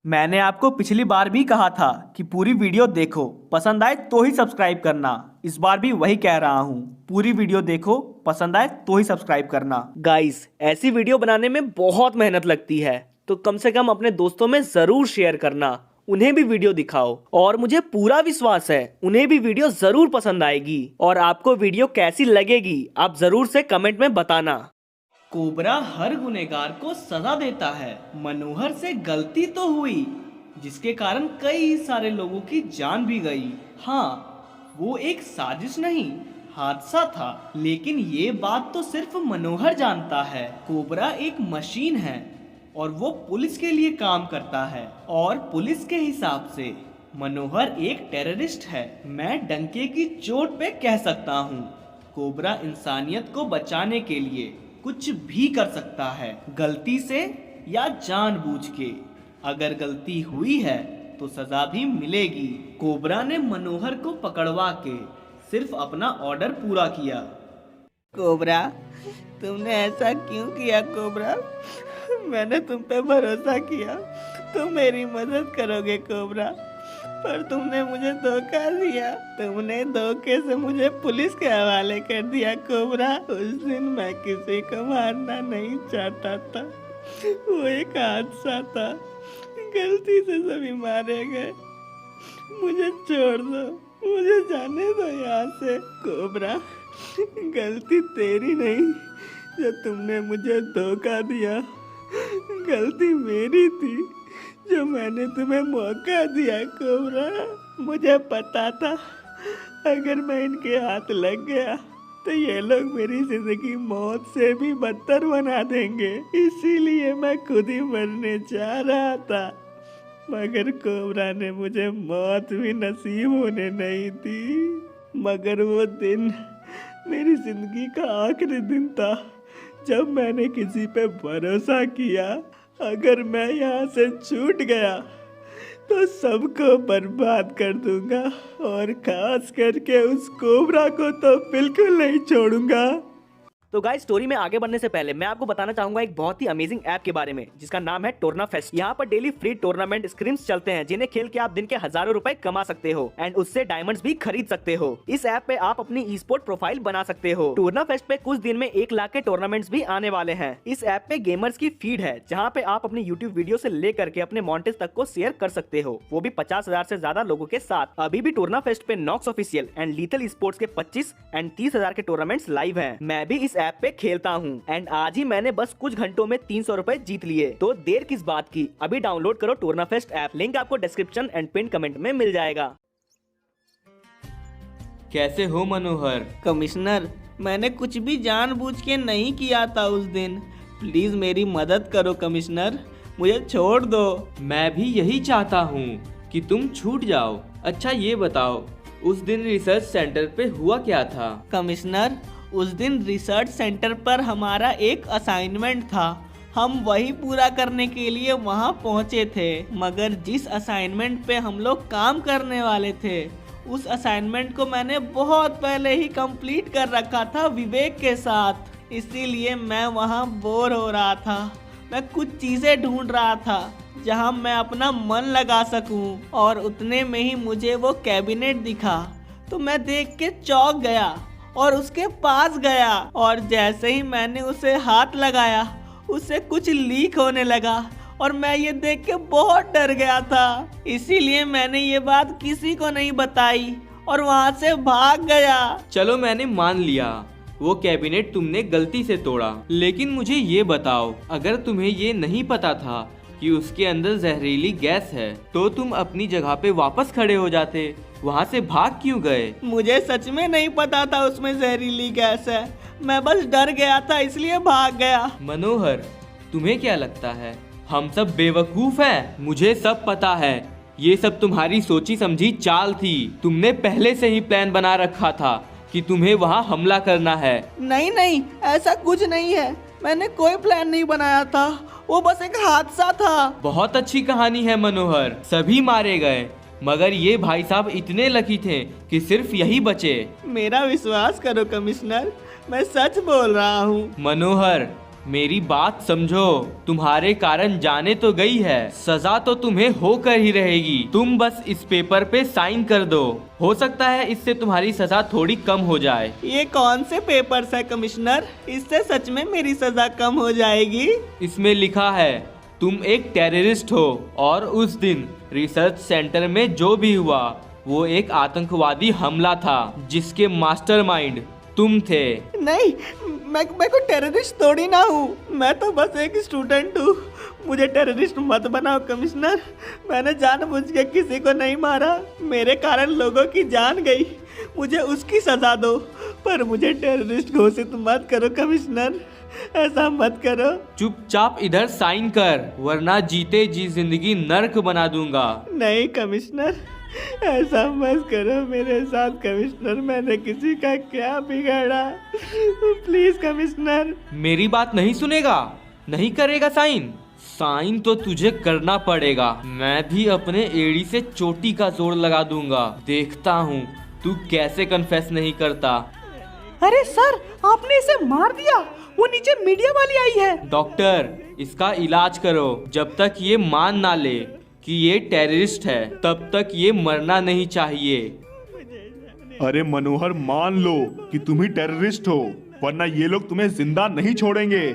मैंने आपको पिछली बार भी कहा था कि पूरी वीडियो देखो, पसंद आए तो ही सब्सक्राइब करना। इस बार भी वही कह रहा हूँ, पूरी वीडियो देखो, पसंद आए तो ही सब्सक्राइब करना। गाइस, ऐसी वीडियो बनाने में बहुत मेहनत लगती है, तो कम से कम अपने दोस्तों में जरूर शेयर करना, उन्हें भी वीडियो दिखाओ। और मुझे पूरा विश्वास है उन्हें भी वीडियो जरूर पसंद आएगी। और आपको वीडियो कैसी लगेगी आप जरूर से कमेंट में बताना। कोबरा हर गुनहगार को सजा देता है। मनोहर से गलती तो हुई, जिसके कारण कई सारे लोगों की जान भी गई। हाँ, वो एक साजिश नहीं, हादसा था। लेकिन ये बात तो सिर्फ मनोहर जानता है। कोबरा एक मशीन है और वो पुलिस के लिए काम करता है। और पुलिस के हिसाब से मनोहर एक टेररिस्ट है। मैं डंके की चोट पे कह सकता हूँ, कोबरा इंसानियत को बचाने के लिए कुछ भी कर सकता है, गलती से या जानबूझ के। अगर गलती हुई है तो सजा भी मिलेगी। कोबरा ने मनोहर को पकड़वा के सिर्फ अपना ऑर्डर पूरा किया। कोबरा, तुमने ऐसा क्यों किया? कोबरा, मैंने तुम पे भरोसा किया, तुम मेरी मदद करोगे कोबरा, पर तुमने मुझे धोखा दिया। तुमने धोखे से मुझे पुलिस के हवाले कर दिया कोबरा। उस दिन मैं किसी को मारना नहीं चाहता था, वो एक हादसा था, गलती से सभी मारे गए। मुझे छोड़ दो, मुझे जाने दो यहाँ से। कोबरा, गलती तेरी नहीं जो तुमने मुझे धोखा दिया, गलती मेरी थी जो मैंने तुम्हें मौका दिया। कोबरा, मुझे पता था अगर मैं इनके हाथ लग गया तो ये लोग मेरी जिंदगी मौत से भी बदतर बना देंगे, इसीलिए मैं खुद ही मरने जा रहा था। मगर कोबरा ने मुझे मौत भी नसीब होने नहीं दी। मगर वो दिन मेरी जिंदगी का आखिरी दिन था जब मैंने किसी पे भरोसा किया। अगर मैं यहाँ से छूट गया तो सबको बर्बाद कर दूंगा, और खास करके उस कोबरा को तो बिल्कुल नहीं छोड़ूंगा। तो गाइस, स्टोरी में आगे बढ़ने से पहले मैं आपको बताना चाहूंगा एक बहुत ही अमेजिंग ऐप के बारे में, जिसका नाम है टोरना फेस्ट। यहाँ पर डेली फ्री टूर्नामेंट स्क्रीम्स चलते हैं, जिन्हें खेल के आप दिन के हजारों रुपए कमा सकते हो एंड उससे डायमंड्स भी खरीद सकते हो। इस ऐप पे आप अपनी ई स्पोर्ट प्रोफाइल बना सकते हो। टोरना फेस्ट पे कुछ दिन में 1 लाख के टूर्नामेंट्स भी आने वाले हैं। इस ऐप पे गेमर्स की फीड है, जहाँ पे आप अपनी यूट्यूब वीडियो से लेकर के अपने मॉन्टेज तक को शेयर कर सकते हो, वो भी 50,000 से ज्यादा लोगों के साथ। अभी भी टोरना फेस्ट पे नॉक्स ऑफिशियल एंड लीथल स्पोर्ट्स के 25 एंड 30,000 के टूर्नामेंट्स लाइव हैं। मैं भी इस ऐप पे खेलता हूँ एंड आज ही मैंने बस कुछ घंटों में 300 रुपए जीत लिए। तो देर किस बात की, अभी डाउनलोड करो टोरना फेस्ट ऐप। लिंक आपको डिस्क्रिप्शन एंड पिन कमेंट में मिल जाएगा। कैसे हो मनोहर? कमिश्नर, मैंने कुछ भी जानबूझ के नहीं किया था उस दिन। प्लीज मेरी मदद करो कमिश्नर, मुझे छोड़ दो। मैं भी यही चाहता हूँ कि तुम छूट जाओ। अच्छा ये बताओ, उस दिन रिसर्च सेंटर पे हुआ क्या था? कमिश्नर, उस दिन रिसर्च सेंटर पर हमारा एक असाइनमेंट था, हम वही पूरा करने के लिए वहाँ पहुँचे थे। मगर जिस असाइनमेंट पे हम लोग काम करने वाले थे, उस असाइनमेंट को मैंने बहुत पहले ही कंप्लीट कर रखा था विवेक के साथ। इसीलिए मैं वहाँ बोर हो रहा था। मैं कुछ चीज़ें ढूंढ रहा था जहाँ मैं अपना मन लगा सकूँ, और उतने में ही मुझे वो कैबिनेट दिखा। तो मैं देख के चौंक गया और उसके पास गया, और जैसे ही मैंने उसे हाथ लगाया, उससे कुछ लीक होने लगा और मैं ये देख के बहुत डर गया था। इसीलिए मैंने ये बात किसी को नहीं बताई और वहाँ से भाग गया। चलो मैंने मान लिया, वो कैबिनेट तुमने गलती से तोड़ा, लेकिन मुझे ये बताओ, अगर तुम्हें ये नहीं पता था कि उसके अंदर जहरीली गैस है, तो तुम अपनी जगह पे वापस खड़े हो जाते, वहाँ से भाग क्यों गए? मुझे सच में नहीं पता था उसमें जहरीली गैस है, मैं बस डर गया था इसलिए भाग गया। मनोहर, तुम्हें क्या लगता है हम सब बेवकूफ हैं? मुझे सब पता है, ये सब तुम्हारी सोची समझी चाल थी। तुमने पहले से ही प्लान बना रखा था कि तुम्हें वहाँ हमला करना है। नहीं नहीं, ऐसा कुछ नहीं है, मैंने कोई प्लान नहीं बनाया था, वो बस एक हादसा था। बहुत अच्छी कहानी है मनोहर, सभी मारे गए, मगर ये भाई साहब इतने लकी थे कि सिर्फ यही बचे। मेरा विश्वास करो कमिश्नर, मैं सच बोल रहा हूँ। मनोहर, मेरी बात समझो, तुम्हारे कारण जाने तो गई है, सजा तो तुम्हें होकर ही रहेगी। तुम बस इस पेपर पे साइन कर दो, हो सकता है इससे तुम्हारी सजा थोड़ी कम हो जाए। ये कौन से पेपर्स है कमिश्नर? इससे सच में मेरी सजा कम हो जाएगी? इसमें लिखा है तुम एक टेररिस्ट हो और उस दिन रिसर्च सेंटर में जो भी हुआ वो एक आतंकवादी हमला था जिसके मास्टरमाइंड तुम थे। नहीं, मैं कोई टेररिस्ट थोड़ी ना हूँ, मैं तो बस एक स्टूडेंट हूँ। मुझे टेररिस्ट मत बनाओ कमिश्नर, मैंने जानबूझ के किसी को नहीं मारा, मेरे कारण लोगों की जान गई, मुझे उसकी सजा दो, पर मुझे टेररिस्ट घोषित मत करो कमिश्नर, ऐसा मत करो। चुपचाप इधर साइन कर, वरना जीते जी जिंदगी नर्क बना दूंगा। नहीं कमिश्नर, ऐसा मत करो मेरे साथ कमिश्नर, मैंने किसी का क्या बिगाड़ा, प्लीज कमिश्नर। मेरी बात नहीं सुनेगा, नहीं करेगा साइन? साइन तो तुझे करना पड़ेगा। मैं भी अपने एड़ी से चोटी का जोर लगा दूंगा, देखता हूँ तू कैसे कन्फेस नहीं करता। अरे सर, आपने इसे मार दिया, वो नीचे मीडिया वाली आई है। डॉक्टर, इसका इलाज करो। जब तक ये मान ना ले कि ये टेररिस्ट है तब तक ये मरना नहीं चाहिए। अरे मनोहर, मान लो कि तुम ही टेररिस्ट हो, वरना ये लोग तुम्हें जिंदा नहीं छोड़ेंगे।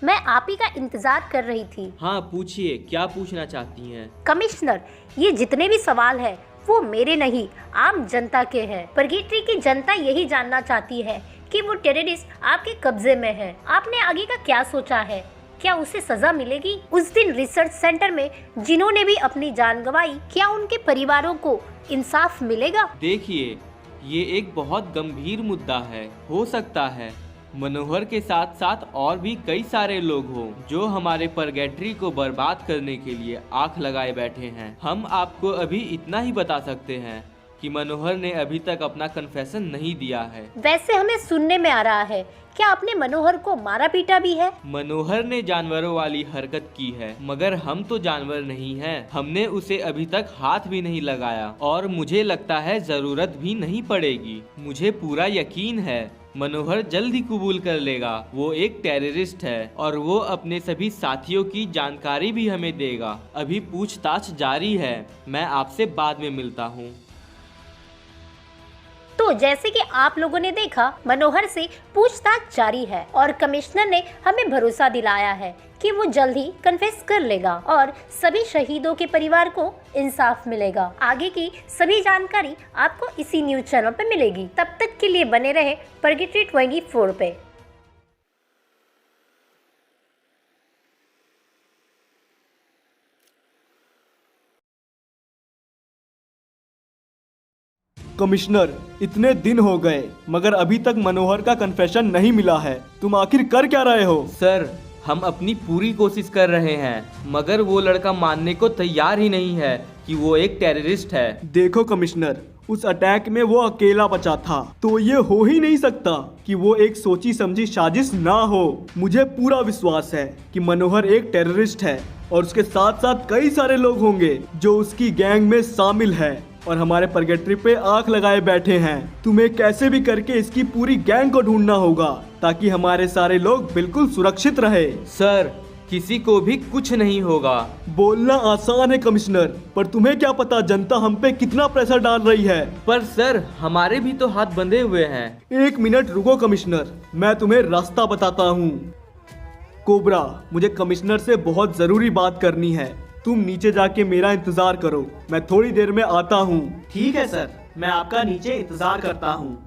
मैं आप ही का इंतजार कर रही थी। हाँ पूछिए, क्या पूछना चाहती हैं? कमिश्नर, ये जितने भी सवाल है वो मेरे नहीं, आम जनता के हैं। परगेटरी की जनता यही जानना चाहती है कि वो टेररिस्ट आपके कब्जे में है। आपने आगे का क्या सोचा है? क्या उसे सजा मिलेगी? उस दिन रिसर्च सेंटर में जिन्होंने भी अपनी जान गंवाई, क्या उनके परिवारों को इंसाफ मिलेगा? देखिए, ये एक बहुत गंभीर मुद्दा है। हो सकता है मनोहर के साथ साथ और भी कई सारे लोग हों जो हमारे परगेटरी को बर्बाद करने के लिए आंख लगाए बैठे हैं। हम आपको अभी इतना ही बता सकते हैं कि मनोहर ने अभी तक अपना कन्फेशन नहीं दिया है। वैसे हमें सुनने में आ रहा है, क्या आपने मनोहर को मारा पीटा भी है? मनोहर ने जानवरों वाली हरकत की है, मगर हम तो जानवर नहीं हैं। हमने उसे अभी तक हाथ भी नहीं लगाया और मुझे लगता है जरूरत भी नहीं पड़ेगी। मुझे पूरा यकीन है मनोहर जल्द ही कबूल कर लेगा। वो एक टेररिस्ट है और वो अपने सभी साथियों की जानकारी भी हमें देगा। अभी पूछताछ जारी है, मैं आपसे बाद में मिलता हूँ। तो जैसे कि आप लोगों ने देखा, मनोहर से पूछताछ जारी है और कमिश्नर ने हमें भरोसा दिलाया है कि वो जल्द ही कन्फेस कर लेगा और सभी शहीदों के परिवार को इंसाफ मिलेगा। आगे की सभी जानकारी आपको इसी न्यूज चैनल पे मिलेगी। तब तक के लिए बने रहे परगेटरी 24 पे। कमिश्नर, इतने दिन हो गए मगर अभी तक मनोहर का कन्फेशन नहीं मिला है, तुम आखिर कर क्या रहे हो? सर, हम अपनी पूरी कोशिश कर रहे हैं, मगर वो लड़का मानने को तैयार ही नहीं है कि वो एक टेररिस्ट है। देखो कमिश्नर, उस अटैक में वो अकेला बचा था, तो ये हो ही नहीं सकता कि वो एक सोची समझी साजिश ना हो। मुझे पूरा विश्वास है कि मनोहर एक टेररिस्ट है और उसके साथ साथ कई सारे लोग होंगे जो उसकी गैंग में शामिल है और हमारे परगेटरी पे आंख लगाए बैठे हैं। तुम्हें कैसे भी करके इसकी पूरी गैंग को ढूंढना होगा ताकि हमारे सारे लोग बिल्कुल सुरक्षित रहे। सर, किसी को भी कुछ नहीं होगा। बोलना आसान है कमिश्नर, पर तुम्हें क्या पता जनता हम पे कितना प्रेशर डाल रही है। पर सर, हमारे भी तो हाथ बंधे हुए हैं। एक मिनट रुको कमिश्नर, मैं तुम्हें रास्ता बताता हूँ। कोबरा, मुझे कमिश्नर से बहुत जरूरी बात करनी है, तुम नीचे जाके मेरा इंतजार करो, मैं थोड़ी देर में आता हूँ। ठीक है सर, मैं आपका नीचे इंतजार करता हूँ।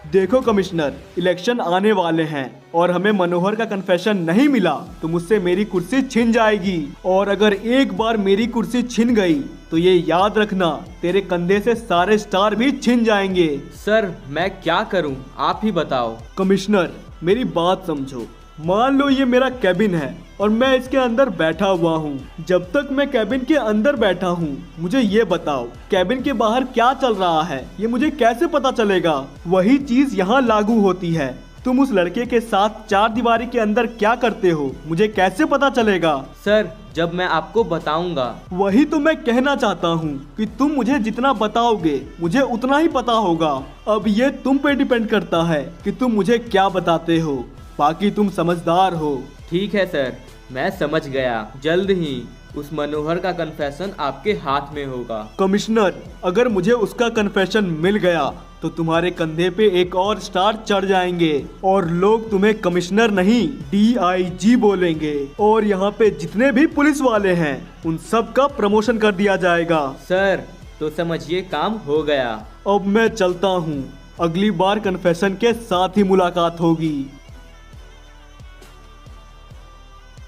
देखो कमिश्नर, इलेक्शन आने वाले हैं और हमें मनोहर का कन्फेशन नहीं मिला तो मुझसे मेरी कुर्सी छिन जाएगी, और अगर एक बार मेरी कुर्सी छिन गई तो ये याद रखना, तेरे कंधे से सारे स्टार भी छिन जाएंगे। सर, मैं क्या करूं, आप ही बताओ। कमिश्नर, मेरी बात समझो। मान लो ये मेरा कैबिन है और मैं इसके अंदर बैठा हुआ हूँ। जब तक मैं कैबिन के अंदर बैठा हूँ, मुझे ये बताओ कैबिन के बाहर क्या चल रहा है, ये मुझे कैसे पता चलेगा? वही चीज यहाँ लागू होती है। तुम उस लड़के के साथ चार दीवारी के अंदर क्या करते हो मुझे कैसे पता चलेगा? सर जब मैं आपको बताऊंगा। वही तो मैं कहना चाहता हूँ कि तुम मुझे जितना बताओगे मुझे उतना ही पता होगा। अब ये तुम पे डिपेंड करता है कि तुम मुझे क्या बताते हो। बाकी तुम समझदार हो। ठीक है सर, मैं समझ गया। जल्द ही उस मनोहर का कन्फेशन आपके हाथ में होगा। कमिश्नर, अगर मुझे उसका कन्फेशन मिल गया तो तुम्हारे कंधे पे एक और स्टार चढ़ जाएंगे और लोग तुम्हें कमिश्नर नहीं DIG बोलेंगे और यहाँ पे जितने भी पुलिस वाले हैं उन सब का प्रमोशन कर दिया जाएगा। सर तो समझिए काम हो गया। अब मैं चलता हूँ, अगली बार कन्फेशन के साथ ही मुलाकात होगी।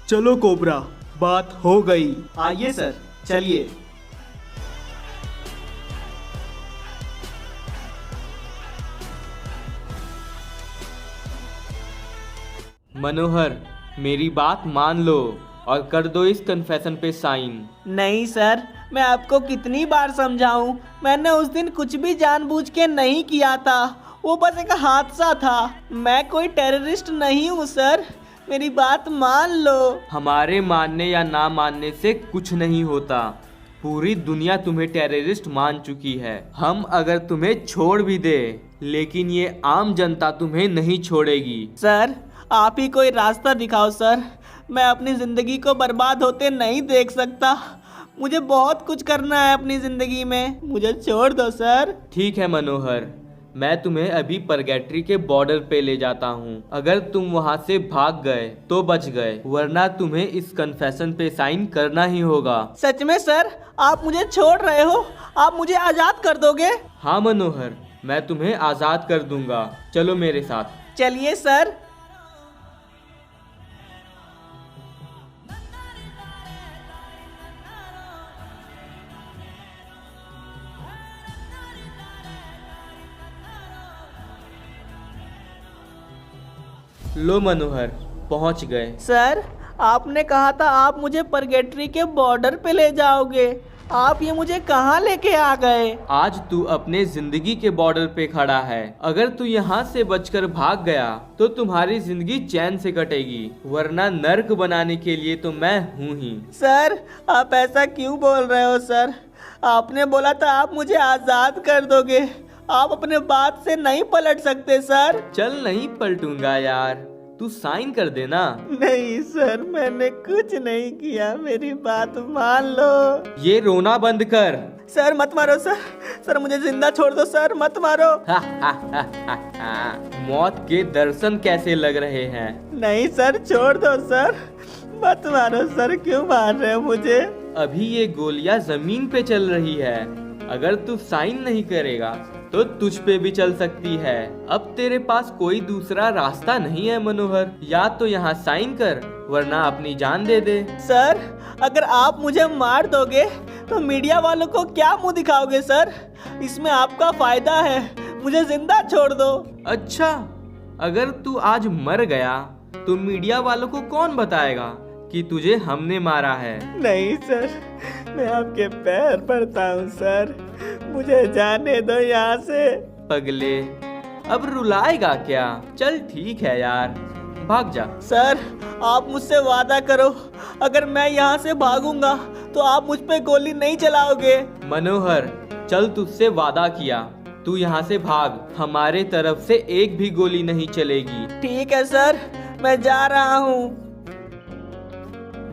चलो कोबरा, बात हो गई। आइए सर, चलिए। मनोहर मेरी बात मान लो और कर दो इस कन्फेशन पे साइन। नहीं सर, मैं आपको कितनी बार समझाऊं, मैंने उस दिन कुछ भी जानबूझ के नहीं किया था। वो बस एक हादसा था। मैं कोई टेररिस्ट नहीं हूँ सर, मेरी बात मान लो। हमारे मानने या ना मानने से कुछ नहीं होता। पूरी दुनिया तुम्हें टेररिस्ट मान चुकी है। हम अगर तुम्हें छोड़ भी दे लेकिन ये आम जनता तुम्हें नहीं छोड़ेगी। सर आप ही कोई रास्ता दिखाओ सर, मैं अपनी ज़िंदगी को बर्बाद होते नहीं देख सकता। मुझे बहुत कुछ करना है अपनी ज़िंदगी में, मुझे छोड़ दो सर। ठीक है मनोहर, मैं तुम्हें अभी परगेट्री के बॉर्डर पे ले जाता हूँ। अगर तुम वहाँ से भाग गए तो बच गए, वरना तुम्हें इस कन्फेशन पे साइन करना ही होगा। सच में सर, आप मुझे छोड़ रहे हो? आप मुझे आज़ाद कर दोगे? हाँ मनोहर, मैं तुम्हें आज़ाद कर दूंगा। चलो मेरे साथ। चलिए सर। लो मनोहर, पहुंच गए। सर आपने कहा था आप मुझे परगेट्री के बॉर्डर पे ले जाओगे, आप ये मुझे कहाँ लेके आ गए? आज तू अपने जिंदगी के बॉर्डर पे खड़ा है। अगर तू यहाँ से बचकर भाग गया तो तुम्हारी जिंदगी चैन से कटेगी, वरना नर्क बनाने के लिए तो मैं हूँ ही। सर आप ऐसा क्यों बोल रहे हो सर? आपने बोला था आप मुझे आज़ाद कर दोगे, आप अपने बात से नहीं पलट सकते सर। चल नहीं पलटूंगा यार, तू साइन कर देना। नहीं सर, मैंने कुछ नहीं किया, मेरी बात मान लो। ये रोना बंद कर। सर मत मारो सर, सर मुझे जिंदा छोड़ दो सर, मत मारो। मौत के दर्शन कैसे लग रहे हैं? नहीं सर, छोड़ दो सर, मत मारो सर, क्यों मार रहे हो मुझे? अभी ये गोलियां जमीन पे चल रही है, अगर तू साइन नहीं करेगा तो तुझ पे भी चल सकती है। अब तेरे पास कोई दूसरा रास्ता नहीं है मनोहर, या तो यहाँ साइन कर वरना अपनी जान दे दे। सर अगर आप मुझे मार दोगे तो मीडिया वालों को क्या मुंह दिखाओगे सर? इसमें आपका फायदा है, मुझे जिंदा छोड़ दो। अच्छा, अगर तू आज मर गया तो मीडिया वालों को कौन बताएगा कि तुझे हमने मारा है? नहीं सर, मैं आपके पैर पड़ता हूँ सर, मुझे जाने दो यहाँ से। पगले, अब रुलाएगा क्या? चल ठीक है यार, भाग जा। सर आप मुझसे वादा करो, अगर मैं यहाँ से भागूंगा तो आप मुझ पे गोली नहीं चलाओगे। मनोहर चल, तुझसे वादा किया, तू यहाँ से भाग, हमारे तरफ से एक भी गोली नहीं चलेगी। ठीक है सर, मैं जा रहा हूँ।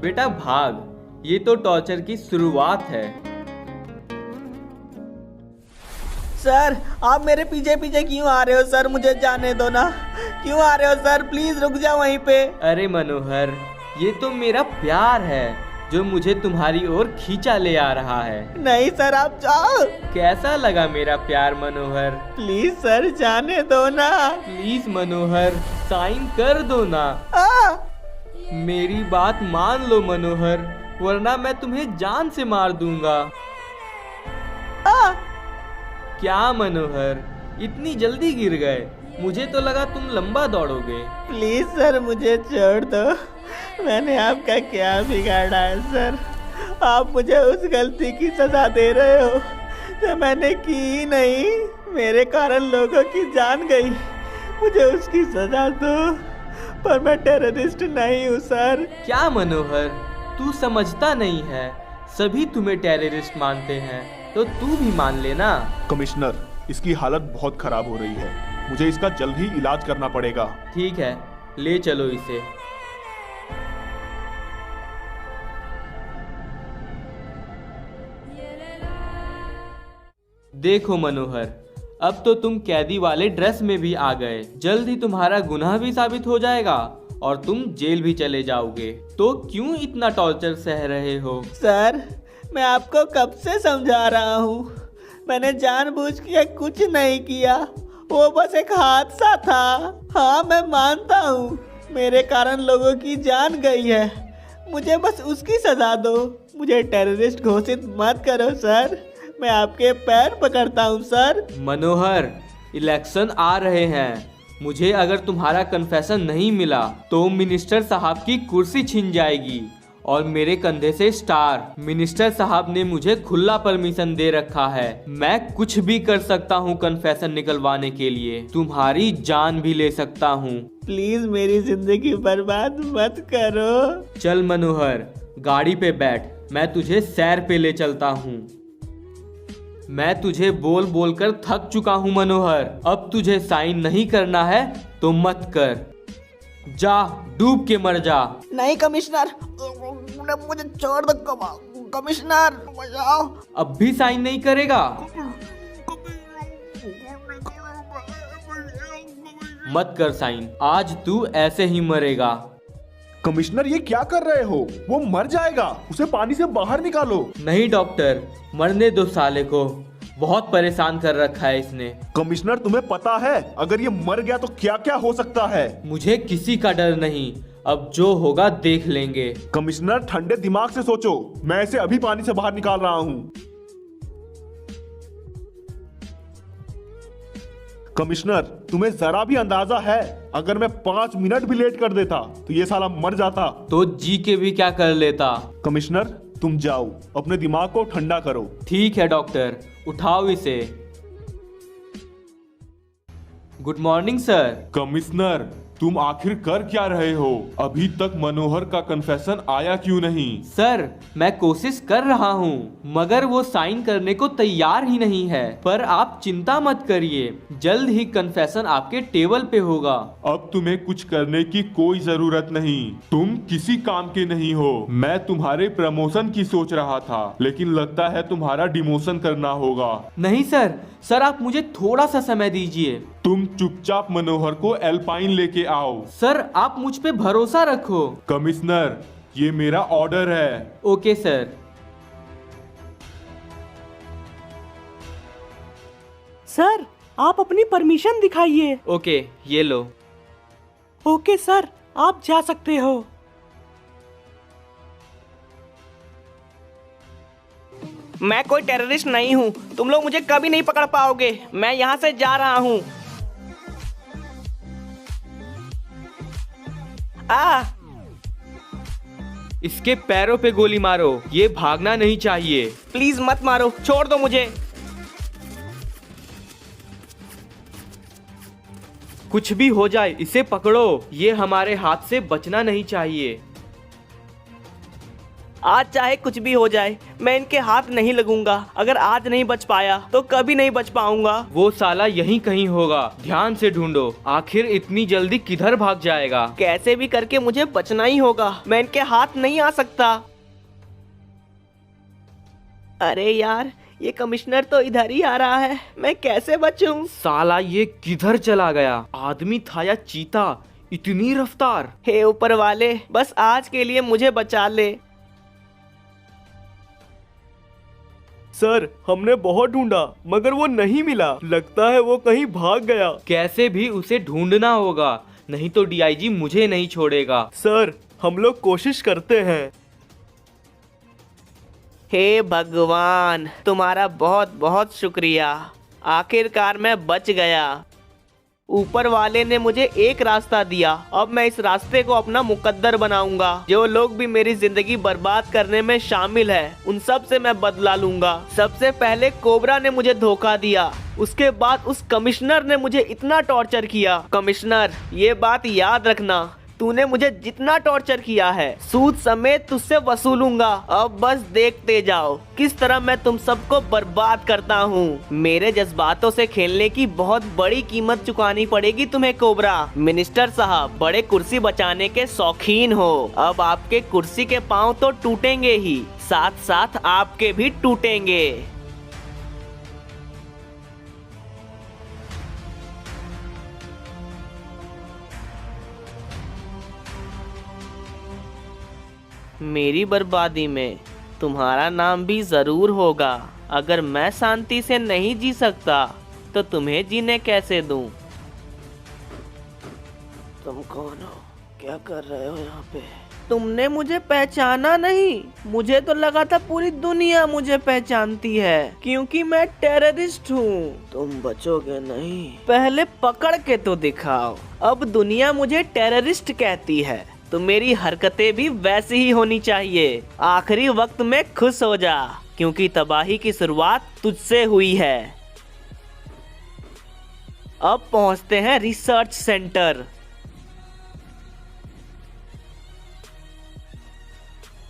बेटा भाग, ये तो टॉर्चर की शुरुआत है। सर आप मेरे पीछे पीछे क्यों आ रहे हो सर? मुझे जाने दो ना, क्यों आ रहे हो सर? प्लीज रुक जाओ वहीं पे। अरे मनोहर, ये तो मेरा प्यार है जो मुझे तुम्हारी ओर खींचा ले आ रहा है। नहीं सर, आप जाओ। कैसा लगा मेरा प्यार मनोहर? प्लीज सर जाने दो ना। प्लीज मनोहर, साइन कर दो ना। मेरी बात मान लो मनोहर, वरना मैं तुम्हें जान से मार दूंगा। क्या मनोहर, इतनी जल्दी गिर गए? मुझे तो लगा तुम लंबा दौड़ोगे। प्लीज सर मुझे छोड़ दो, मैंने आपका क्या बिगाड़ा है सर? आप मुझे उस गलती की सजा दे रहे हो जो मैंने की ही नहीं। मेरे कारण लोगों की जान गई, मुझे उसकी सजा दो, पर मैं टेररिस्ट नहीं हूँ सर। क्या मनोहर, तू समझता नहीं है, सभी तुम्हें टेररिस्ट मानते हैं, तो तू भी मान लेना। कमिश्नर, इसकी हालत बहुत खराब हो रही है, मुझे इसका जल्द ही इलाज करना पड़ेगा। ठीक है, ले चलो इसे। देखो मनोहर, अब तो तुम कैदी वाले ड्रेस में भी आ गए। जल्द ही तुम्हारा गुनाह भी साबित हो जाएगा और तुम जेल भी चले जाओगे। तो क्यों इतना टॉर्चर सह रहे हो? सर, मैं आपको कब से समझा रहा हूँ, मैंने जानबूझ के कुछ नहीं किया, वो बस एक हादसा था। हाँ, मैं मानता हूँ मेरे कारण लोगों की जान गई है, मुझे बस उसकी सजा दो। मुझे टेररिस्ट घोषित मत करो सर, मैं आपके पैर पकड़ता हूँ सर। मनोहर, इलेक्शन आ रहे हैं, मुझे अगर तुम्हारा कन्फेशन नहीं मिला तो मिनिस्टर साहब की कुर्सी छिन जाएगी और मेरे कंधे से स्टार। मिनिस्टर साहब ने मुझे खुला परमिशन दे रखा है, मैं कुछ भी कर सकता हूँ कन्फेशन निकलवाने के लिए, तुम्हारी जान भी ले सकता हूँ। प्लीज मेरी जिंदगी बर्बाद मत करो। चल मनोहर, गाड़ी पे बैठ, मैं तुझे सैर पे ले चलता हूँ। मैं तुझे बोल बोल कर थक चुका हूँ मनोहर, अब तुझे साइन नहीं करना है तो मत कर, जा डूब के मर जा। नहीं कमिश्नर, मुझे छोड़ दो कमिश्नर, बचाओ। अब भी साइन नहीं करेगा? मत कर साइन, आज तू ऐसे ही मरेगा। कमिश्नर, ये क्या कर रहे हो? वो मर जाएगा, उसे पानी से बाहर निकालो। नहीं डॉक्टर, मरने दो साले को, बहुत परेशान कर रखा है इसने। कमिश्नर, तुम्हें पता है अगर ये मर गया तो क्या क्या हो सकता है? मुझे किसी का डर नहीं, अब जो होगा देख लेंगे। कमिश्नर, ठंडे दिमाग से सोचो, मैं इसे अभी पानी से बाहर निकाल रहा हूँ। कमिश्नर, तुम्हें जरा भी अंदाजा है अगर मैं 5 मिनट भी लेट कर देता तो ये साला मर जाता? तो जी के भी क्या कर लेता। कमिश्नर, तुम जाओ, अपने दिमाग को ठंडा करो। ठीक है डॉक्टर, उठाओ इसे। Good morning sir. कमिश्नर, तुम आखिर कर क्या रहे हो? अभी तक मनोहर का कन्फेशन आया क्यों नहीं? सर, मैं कोशिश कर रहा हूँ, मगर वो साइन करने को तैयार ही नहीं है। पर आप चिंता मत करिए, जल्द ही कन्फेशन आपके टेबल पे होगा। अब तुम्हें कुछ करने की कोई जरूरत नहीं, तुम किसी काम के नहीं हो। मैं तुम्हारे प्रमोशन की सोच रहा था, लेकिन लगता है तुम्हारा डिमोशन करना होगा। नहीं सर, आप मुझे थोड़ा सा समय दीजिए। तुम चुपचाप मनोहर को एल्पाइन लेके आओ। सर, आप मुझ पे भरोसा रखो। कमिश्नर, ये मेरा ऑर्डर है। Okay sir. सर, आप अपनी परमिशन दिखाइए। ओके, ये लो। ओके सर, आप जा सकते हो। मैं कोई टेररिस्ट नहीं हूँ, तुम लोग मुझे कभी नहीं पकड़ पाओगे। मैं यहाँ से जा रहा हूँ। इसके पैरों पे गोली मारो, ये भागना नहीं चाहिए। प्लीज मत मारो, छोड़ दो मुझे। कुछ भी हो जाए इसे पकड़ो, ये हमारे हाथ से बचना नहीं चाहिए। आज चाहे कुछ भी हो जाए, मैं इनके हाथ नहीं लगूंगा। अगर आज नहीं बच पाया तो कभी नहीं बच पाऊंगा। वो साला यहीं कहीं होगा, ध्यान से ढूंढो। आखिर इतनी जल्दी किधर भाग जाएगा? कैसे भी करके मुझे बचना ही होगा, मैं इनके हाथ नहीं आ सकता। अरे यार, ये कमिश्नर तो इधर ही आ रहा है, मैं कैसे बचूं? साला ये किधर चला गया? आदमी था या चीता, इतनी रफ्तार? हे ऊपर वाले, बस आज के लिए मुझे बचा ले। सर, हमने बहुत ढूंढा मगर वो नहीं मिला, लगता है वो कहीं भाग गया। कैसे भी उसे ढूंढना होगा, नहीं तो डीआईजी मुझे नहीं छोड़ेगा। सर, हम लोग कोशिश करते हैं। हे भगवान, तुम्हारा बहुत बहुत शुक्रिया, आखिरकार मैं बच गया। ऊपर वाले ने मुझे एक रास्ता दिया, अब मैं इस रास्ते को अपना मुकद्दर बनाऊंगा। जो लोग भी मेरी जिंदगी बर्बाद करने में शामिल है, उन सब से मैं बदला लूंगा। सबसे पहले कोबरा ने मुझे धोखा दिया, उसके बाद उस कमिश्नर ने मुझे इतना टॉर्चर किया। कमिश्नर, ये बात याद रखना, तूने मुझे जितना टॉर्चर किया है सूद समेत तुझसे वसूलूंगा। अब बस देखते जाओ किस तरह मैं तुम सबको बर्बाद करता हूँ। मेरे जज्बातों से खेलने की बहुत बड़ी कीमत चुकानी पड़ेगी तुम्हें कोबरा। मिनिस्टर साहब, बड़े कुर्सी बचाने के शौकीन हो, अब आपके कुर्सी के पांव तो टूटेंगे ही, साथ साथ आपके भी टूटेंगे। मेरी बर्बादी में तुम्हारा नाम भी जरूर होगा। अगर मैं शांति से नहीं जी सकता तो तुम्हें जीने कैसे दूं? तुम कौन हो? क्या कर रहे हो यहाँ पे? तुमने मुझे पहचाना नहीं? मुझे तो लगा था पूरी दुनिया मुझे पहचानती है क्योंकि मैं टेररिस्ट हूँ। तुम बचोगे नहीं, पहले पकड़ के तो दिखाओ। अब दुनिया मुझे टेररिस्ट कहती है तो मेरी हरकतें भी वैसी ही होनी चाहिए। आखिरी वक्त में खुश हो जा क्योंकि तबाही की शुरुआत तुझसे हुई है। अब पहुंचते हैं रिसर्च सेंटर।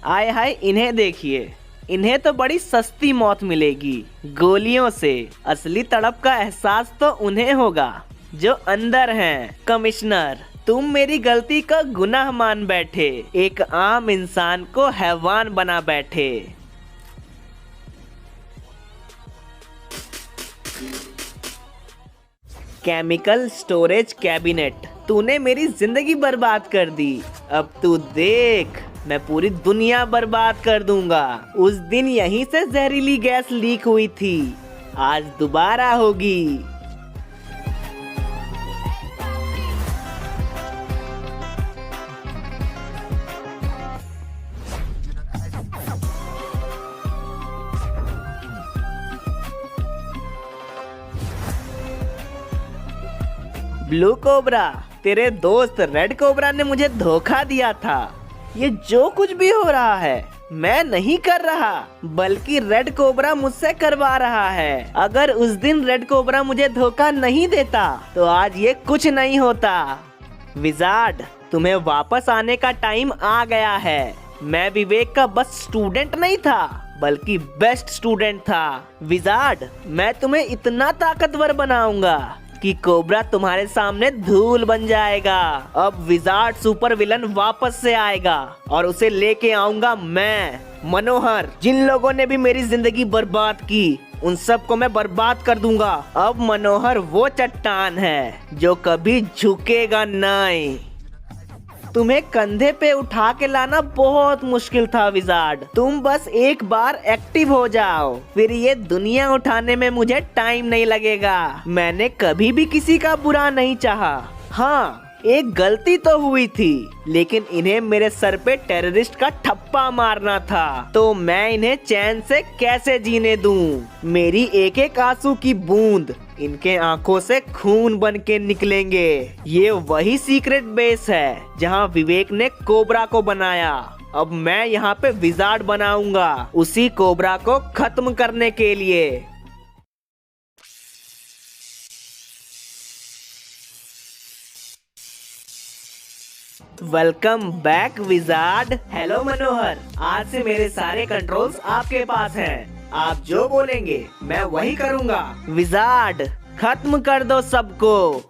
आय हाय, इन्हें देखिए, इन्हें तो बड़ी सस्ती मौत मिलेगी, गोलियों से। असली तड़प का एहसास तो उन्हें होगा जो अंदर हैं। कमिश्नर, तुम मेरी गलती का गुनाह मान बैठे, एक आम इंसान को हैवान बना बैठे। केमिकल स्टोरेज कैबिनेट, तूने मेरी जिंदगी बर्बाद कर दी। अब तू देख, मैं पूरी दुनिया बर्बाद कर दूंगा। उस दिन यहीं से जहरीली गैस लीक हुई थी, आज दोबारा होगी। ब्लू कोबरा, तेरे दोस्त रेड कोबरा ने मुझे धोखा दिया था। ये जो कुछ भी हो रहा है मैं नहीं कर रहा, बल्कि रेड कोबरा मुझसे करवा रहा है। अगर उस दिन रेड कोबरा मुझे धोखा नहीं देता तो आज ये कुछ नहीं होता। विजार्ड, तुम्हें वापस आने का टाइम आ गया है। मैं विवेक का बस स्टूडेंट नहीं था बल्कि बेस्ट स्टूडेंट था। विजार्ड, मैं तुम्हें इतना ताकतवर बनाऊंगा कि कोबरा तुम्हारे सामने धूल बन जाएगा। अब विजार्ड सुपर विलन वापस से आएगा और उसे लेके आऊंगा मैं, मनोहर। जिन लोगों ने भी मेरी जिंदगी बर्बाद की उन सबको मैं बर्बाद कर दूंगा। अब मनोहर वो चट्टान है जो कभी झुकेगा नहीं। तुम्हें कंधे पे उठा के लाना बहुत मुश्किल था विजार्ड। तुम बस एक बार एक्टिव हो जाओ, फिर ये दुनिया उठाने में मुझे टाइम नहीं लगेगा। मैंने कभी भी किसी का बुरा नहीं चाहा। हाँ, एक गलती तो हुई थी, लेकिन इन्हें मेरे सर पे टेररिस्ट का ठप्पा मारना था, तो मैं इन्हें चैन से कैसे जीने दूं? मेरी एक एक आंसू की बूंद इनके आंखों से खून बन के निकलेंगे। ये वही सीक्रेट बेस है जहां विवेक ने कोबरा को बनाया। अब मैं यहाँ पे विजार्ड बनाऊंगा उसी कोबरा को खत्म करने के लिए। Welcome back wizard. हेलो मनोहर, आज से मेरे सारे कंट्रोल्स आपके पास हैं। आप जो बोलेंगे मैं वही करूंगा। विजार्ड, खत्म कर दो सबको।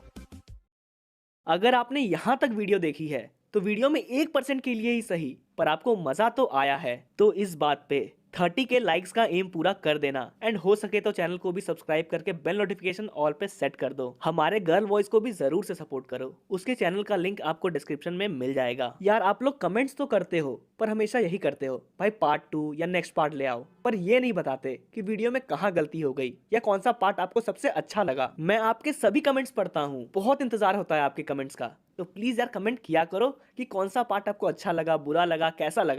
अगर आपने यहाँ तक वीडियो देखी है तो वीडियो में 1% के लिए ही सही पर आपको मजा तो आया है, तो इस बात पे 30 के लाइक्स का एम पूरा कर देना एंड हो सके तो चैनल को भी सब्सक्राइब करके बेल नोटिफिकेशन ऑल पे सेट कर दो। हमारे गर्ल वॉइस को भी जरूर से सपोर्ट करो, उसके चैनल का लिंक आपको डिस्क्रिप्शन में मिल जाएगा। यार आप लोग कमेंट्स तो करते हो पर हमेशा यही करते हो भाई पार्ट 2 या नेक्स्ट पार्ट ले आओ, पर ये नहीं बताते कि वीडियो में कहाँ गलती हो गई या कौन सा पार्ट आपको सबसे अच्छा लगा। मैं आपके सभी कमेंट्स पढ़ता हूँ, बहुत इंतजार होता है आपके कमेंट्स का, तो प्लीज यार कमेंट किया करो कि कौन सा पार्ट आपको अच्छा लगा, बुरा लगा, कैसा लगा।